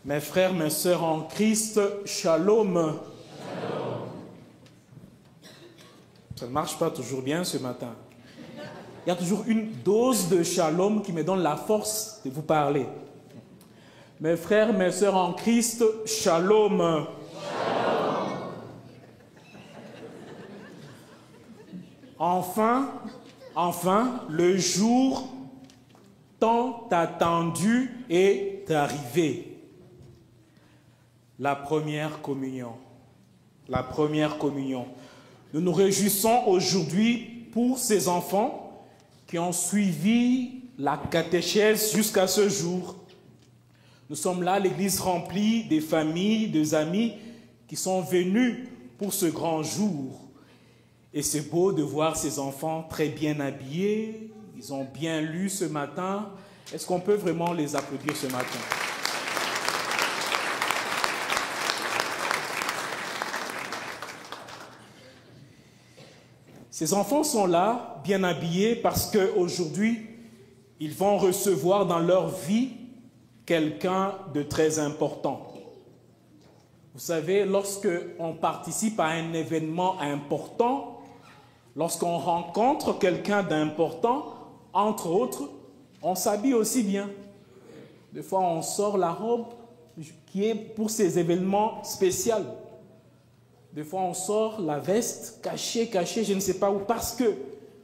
Mes frères, mes sœurs en Christ, shalom. Ça ne marche pas toujours bien ce matin. Il y a toujours une dose de shalom qui me donne la force de vous parler. Mes frères, mes sœurs en Christ, shalom. Enfin, le jour tant attendu est arrivé. La première communion. La première communion. Nous nous réjouissons aujourd'hui pour ces enfants qui ont suivi la catéchèse jusqu'à ce jour. Nous sommes là, l'église remplie des familles, des amis qui sont venus pour ce grand jour. Et c'est beau de voir ces enfants très bien habillés. Ils ont bien lu ce matin. Est-ce qu'on peut vraiment les applaudir ce matin? Ces enfants sont là, bien habillés, parce qu'aujourd'hui, ils vont recevoir dans leur vie quelqu'un de très important. Vous savez, lorsqu'on participe à un événement important, lorsqu'on rencontre quelqu'un d'important, entre autres, on s'habille aussi bien. Des fois, on sort la robe qui est pour ces événements spéciaux. Des fois, on sort la veste cachée, je ne sais pas où, parce que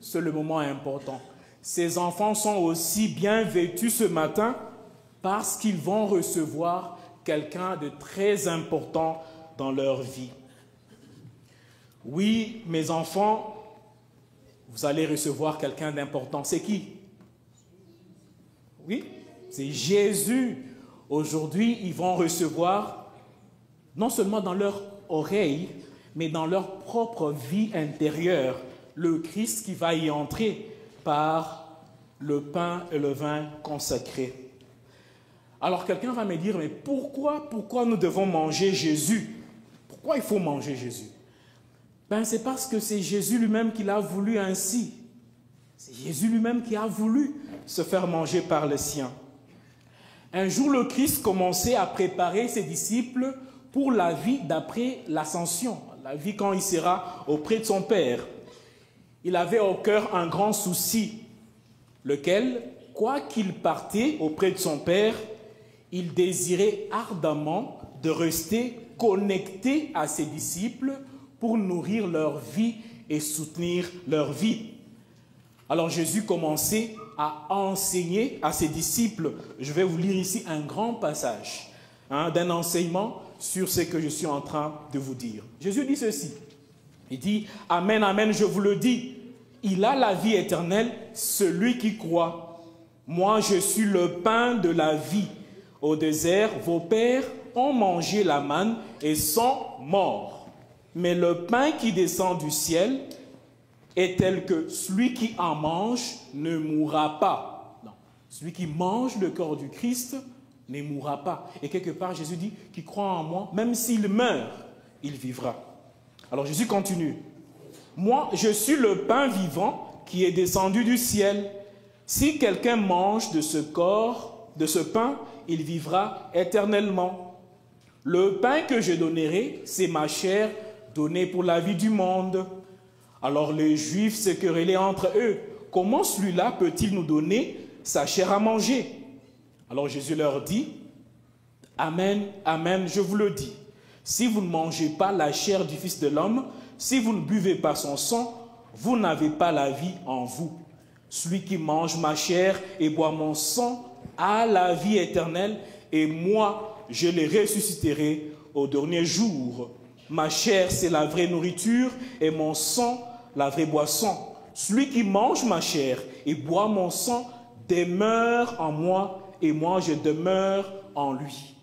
c'est le moment important. Ces enfants sont aussi bien vêtus ce matin parce qu'ils vont recevoir quelqu'un de très important dans leur vie. Oui, mes enfants, vous allez recevoir quelqu'un d'important. C'est qui? Oui, c'est Jésus. Aujourd'hui, ils vont recevoir, non seulement dans leur oreille, mais dans leur propre vie intérieure, le Christ qui va y entrer par le pain et le vin consacrés. Alors quelqu'un va me dire, mais pourquoi nous devons manger Jésus? Pourquoi il faut manger Jésus? Ben, c'est parce que c'est Jésus lui-même qui l'a voulu ainsi. C'est Jésus lui-même qui a voulu se faire manger par les siens. Un jour, le Christ commençait à préparer ses disciples pour la vie d'après l'ascension, la vie quand il sera auprès de son Père. Il avait au cœur un grand souci, lequel, quoi qu'il partait auprès de son Père, il désirait ardemment de rester connecté à ses disciples pour nourrir leur vie et soutenir leur vie. Alors Jésus commençait à enseigner à ses disciples. Je vais vous lire ici un grand passage d'un enseignement sur ce que je suis en train de vous dire. Jésus dit ceci. Il dit, « Amen, amen, je vous le dis, il a la vie éternelle, celui qui croit. Moi, je suis le pain de la vie. Au désert, vos pères ont mangé la manne et sont morts. Mais le pain qui descend du ciel est tel que celui qui en mange ne mourra pas. » Non. Celui qui mange le corps du Christ ne mourra pas. Et quelque part, Jésus dit, qui croit en moi, même s'il meurt, il vivra. Alors Jésus continue. Moi, je suis le pain vivant qui est descendu du ciel. Si quelqu'un mange de ce corps, de ce pain, il vivra éternellement. Le pain que je donnerai, c'est ma chair donnée pour la vie du monde. Alors les Juifs se querellaient entre eux. Comment celui-là peut-il nous donner sa chair à manger? Alors Jésus leur dit, « Amen, amen, je vous le dis. Si vous ne mangez pas la chair du Fils de l'homme, si vous ne buvez pas son sang, vous n'avez pas la vie en vous. Celui qui mange ma chair et boit mon sang a la vie éternelle, et moi, je les ressusciterai au dernier jour. Ma chair, c'est la vraie nourriture, et mon sang, la vraie boisson. Celui qui mange ma chair et boit mon sang demeure en moi, et moi je demeure en lui. »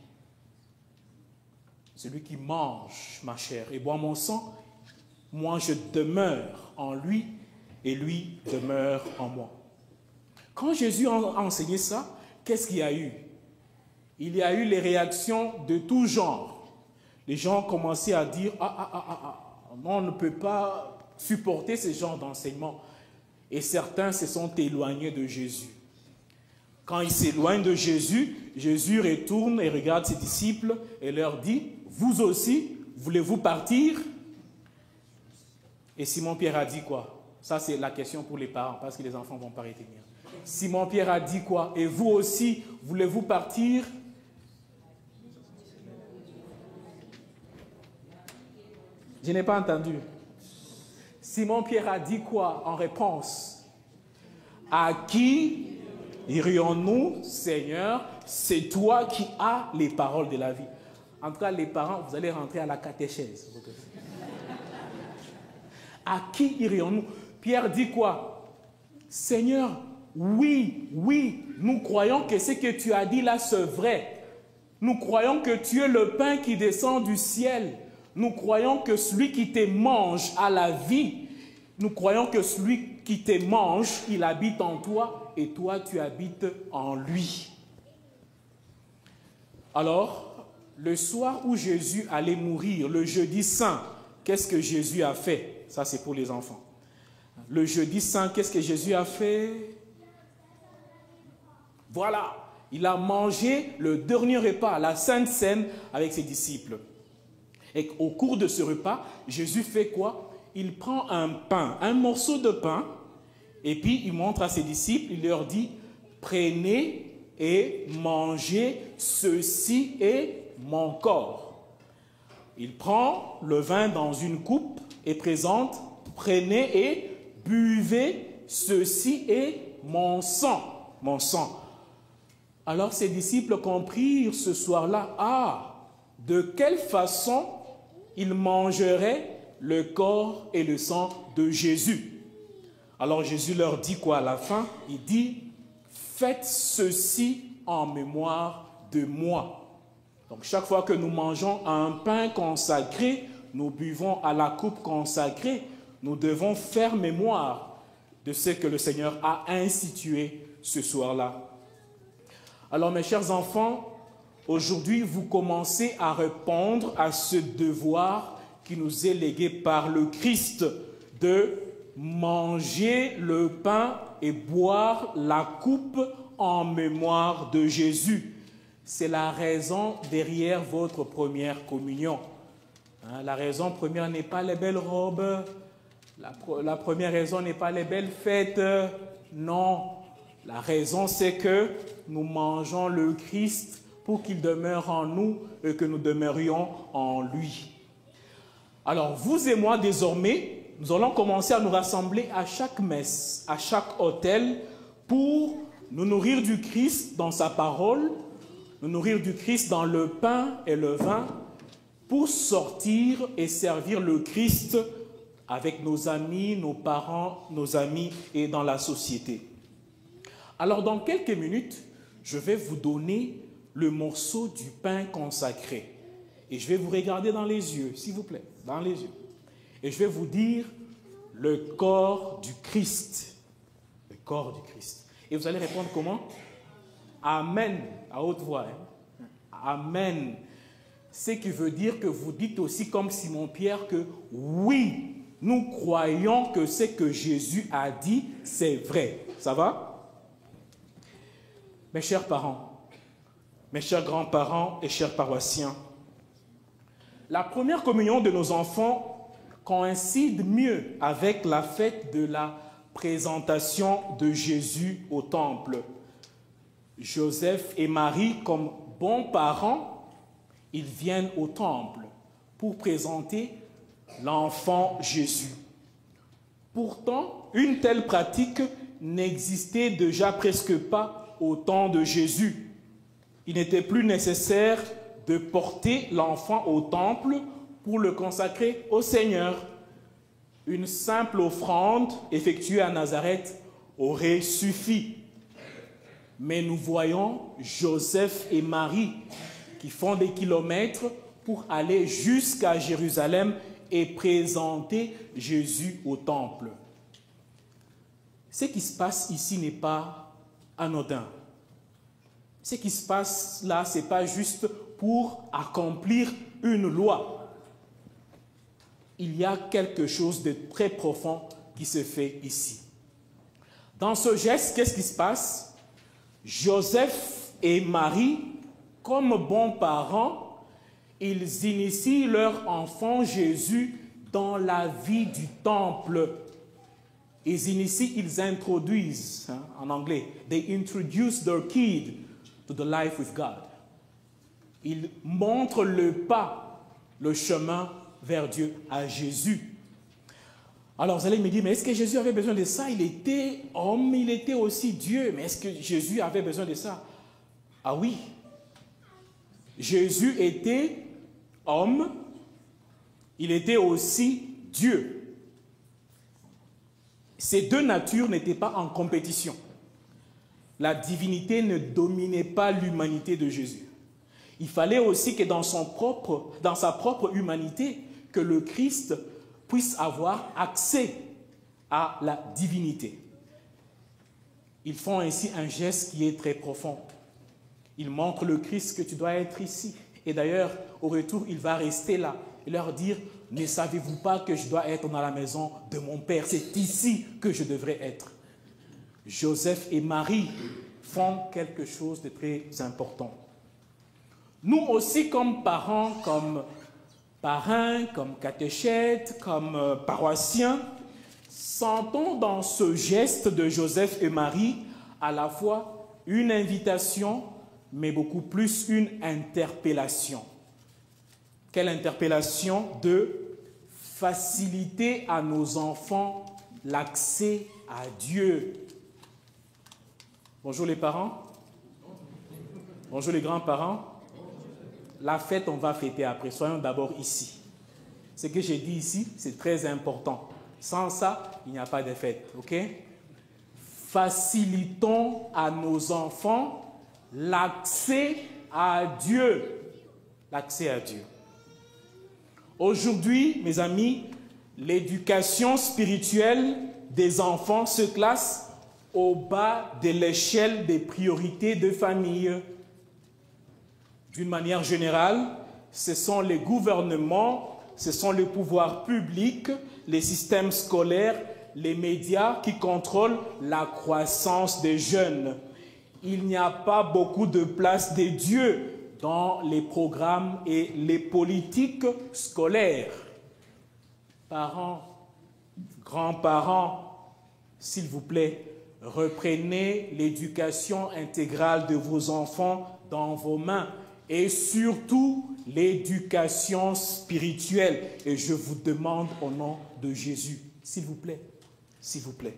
Celui qui mange ma chair et boit mon sang, moi je demeure en lui, et lui demeure en moi. Quand Jésus a enseigné ça, qu'est-ce qu'il y a eu? Il y a eu les réactions de tout genre. Les gens commençaient à dire, on ne peut pas supporter ce genre d'enseignement. Et certains se sont éloignés de Jésus. Quand il s'éloigne de Jésus, Jésus retourne et regarde ses disciples et leur dit, « Vous aussi, voulez-vous partir ?» Et Simon-Pierre a dit quoi? Ça, c'est la question pour les parents, parce que les enfants ne vont pas retenir. Simon-Pierre a dit quoi? « Et vous aussi, voulez-vous partir ?» Je n'ai pas entendu. Simon-Pierre a dit quoi en réponse? « À qui irions-nous, Seigneur? C'est toi qui as les paroles de la vie. » En tout cas, les parents, vous allez rentrer à la catéchèse. À qui irions-nous? Pierre dit quoi? Seigneur, oui, nous croyons que ce que tu as dit là, c'est vrai. Nous croyons que tu es le pain qui descend du ciel. Nous croyons que celui qui te mange a la vie. Nous croyons que celui qui te mange, il habite en toi et toi, tu habites en lui. Alors, le soir où Jésus allait mourir, le jeudi saint, qu'est-ce que Jésus a fait? Ça, c'est pour les enfants. Le jeudi saint, qu'est-ce que Jésus a fait? Voilà, il a mangé le dernier repas, la Sainte Seine, avec ses disciples. Et au cours de ce repas, Jésus fait quoi? Il prend un pain, un morceau de pain, et puis il montre à ses disciples, il leur dit, prenez et mangez, ceci est mon corps. Il prend le vin dans une coupe et présente, prenez et buvez, ceci est mon sang, mon sang. Alors ses disciples comprirent ce soir-là, de quelle façon ils mangeraient le corps et le sang de Jésus. Alors Jésus leur dit quoi à la fin? Il dit, faites ceci en mémoire de moi. Donc chaque fois que nous mangeons un pain consacré, nous buvons à la coupe consacrée, nous devons faire mémoire de ce que le Seigneur a institué ce soir-là. Alors mes chers enfants, aujourd'hui vous commencez à répondre à ce devoir qui nous est légué par le Christ de manger le pain et boire la coupe en mémoire de Jésus. C'est la raison derrière votre première communion. La raison première n'est pas les belles robes, la première raison n'est pas les belles fêtes, non. La raison c'est que nous mangeons le Christ pour qu'il demeure en nous et que nous demeurions en lui. Alors vous et moi désormais, nous allons commencer à nous rassembler à chaque messe, à chaque autel pour nous nourrir du Christ dans sa parole, nous nourrir du Christ dans le pain et le vin, pour sortir et servir le Christ avec nos amis, nos parents, nos amis et dans la société. Alors dans quelques minutes, je vais vous donner le morceau du pain consacré. Et je vais vous regarder dans les yeux, s'il vous plaît, dans les yeux. Et je vais vous dire le corps du Christ. Le corps du Christ. Et vous allez répondre comment? Amen, à haute voix. Hein? Amen. Ce qui veut dire que vous dites aussi comme Simon-Pierre que oui, nous croyons que ce que Jésus a dit, c'est vrai. Ça va? Mes chers parents, mes chers grands-parents et chers paroissiens, la première communion de nos enfants coïncide mieux avec la fête de la présentation de Jésus au temple. Joseph et Marie, comme bons parents, ils viennent au temple pour présenter l'enfant Jésus. Pourtant, une telle pratique n'existait déjà presque pas au temps de Jésus. Il n'était plus nécessaire de porter l'enfant au temple pour le consacrer au Seigneur. Une simple offrande effectuée à Nazareth aurait suffi. Mais nous voyons Joseph et Marie qui font des kilomètres pour aller jusqu'à Jérusalem et présenter Jésus au temple. Ce qui se passe ici n'est pas anodin. Ce qui se passe là, ce n'est pas juste pour accomplir une loi. Il y a quelque chose de très profond qui se fait ici. Dans ce geste, qu'est-ce qui se passe? Joseph et Marie, comme bons parents, ils initient leur enfant Jésus dans la vie du temple. Ils introduisent, en anglais, they introduce their kid to the life with God. Ils montrent le pas, le chemin vers Dieu à Jésus. Alors vous allez me dire, mais est-ce que Jésus avait besoin de ça? Il était homme, il était aussi Dieu, mais est-ce que Jésus avait besoin de ça? Ah oui, Jésus était homme, il était aussi Dieu. Ces deux natures n'étaient pas en compétition. La divinité ne dominait pas l'humanité de Jésus. Il fallait aussi que dans sa propre humanité, que le Christ puisse avoir accès à la divinité. Ils font ainsi un geste qui est très profond. Ils montrent le Christ que tu dois être ici. Et d'ailleurs, au retour, il va rester là et leur dire, ne savez-vous pas que je dois être dans la maison de mon Père? C'est ici que je devrais être. Joseph et Marie font quelque chose de très important. Nous aussi, comme parents, comme parrains, comme catéchètes, comme paroissiens, sentons dans ce geste de Joseph et Marie à la fois une invitation, mais beaucoup plus une interpellation. Quelle interpellation? De faciliter à nos enfants l'accès à Dieu. Bonjour les parents. Bonjour les grands-parents. La fête, on va fêter après. Soyons d'abord ici. Ce que j'ai dit ici, c'est très important. Sans ça, il n'y a pas de fête. Ok? Facilitons à nos enfants l'accès à Dieu. L'accès à Dieu. Aujourd'hui, mes amis, l'éducation spirituelle des enfants se classe au bas de l'échelle des priorités de famille. D'une manière générale, ce sont les gouvernements, ce sont les pouvoirs publics, les systèmes scolaires, les médias qui contrôlent la croissance des jeunes. Il n'y a pas beaucoup de place de Dieu dans les programmes et les politiques scolaires. Parents, grands-parents, s'il vous plaît, reprenez l'éducation intégrale de vos enfants dans vos mains et surtout l'éducation spirituelle. Et je vous demande au nom de Jésus, s'il vous plaît, s'il vous plaît.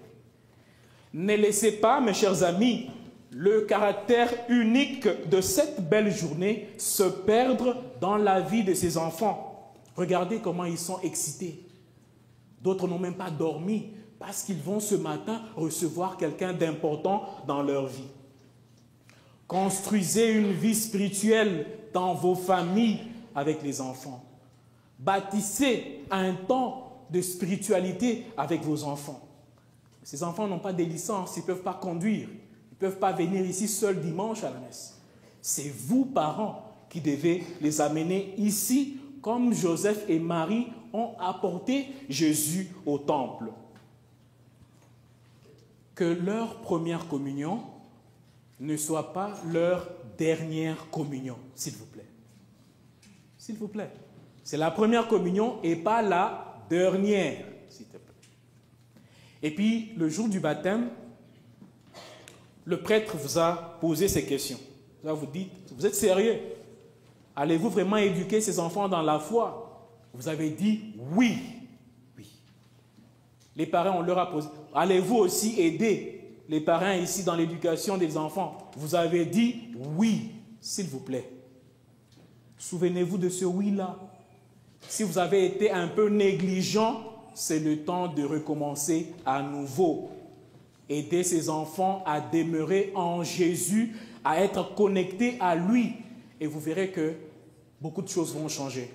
Ne laissez pas, mes chers amis, le caractère unique de cette belle journée se perdre dans la vie de ces enfants. Regardez comment ils sont excités. D'autres n'ont même pas dormi parce qu'ils vont ce matin recevoir quelqu'un d'important dans leur vie. Construisez une vie spirituelle dans vos familles avec les enfants. Bâtissez un temps de spiritualité avec vos enfants. Ces enfants n'ont pas de licence, ils ne peuvent pas conduire. Ils ne peuvent pas venir ici seuls dimanche à la messe. C'est vous, parents, qui devez les amener ici, comme Joseph et Marie ont apporté Jésus au temple. Que leur première communion ne soit pas leur dernière communion, s'il vous plaît. S'il vous plaît. C'est la première communion et pas la dernière, s'il te plaît. Et puis, le jour du baptême, le prêtre vous a posé ces questions. Là, vous dites, vous êtes sérieux? Allez-vous vraiment éduquer ces enfants dans la foi? Vous avez dit oui. Oui. Les parents, on leur a posé. Allez-vous aussi aider les parents ici dans l'éducation des enfants? Vous avez dit oui, s'il vous plaît. Souvenez-vous de ce oui-là. Si vous avez été un peu négligent, c'est le temps de recommencer à nouveau. Aider ces enfants à demeurer en Jésus, à être connectés à lui. Et vous verrez que beaucoup de choses vont changer.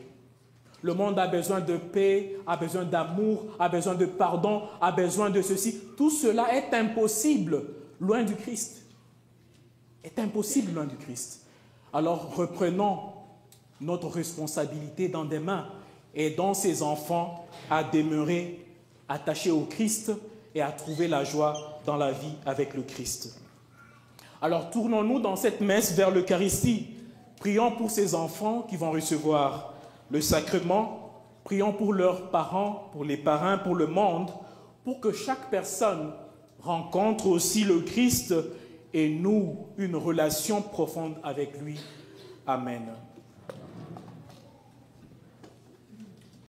Le monde a besoin de paix, a besoin d'amour, a besoin de pardon, a besoin de ceci. Tout cela est impossible loin du Christ. Est impossible loin du Christ. Alors reprenons notre responsabilité dans des mains. Aidons ces enfants à demeurer attachés au Christ et à trouver la joie dans la vie avec le Christ. Alors tournons-nous dans cette messe vers l'Eucharistie. Prions pour ces enfants qui vont recevoir le sacrement. Prions pour leurs parents, pour les parrains, pour le monde, pour que chaque personne rencontre aussi le Christ et noue une relation profonde avec lui. Amen.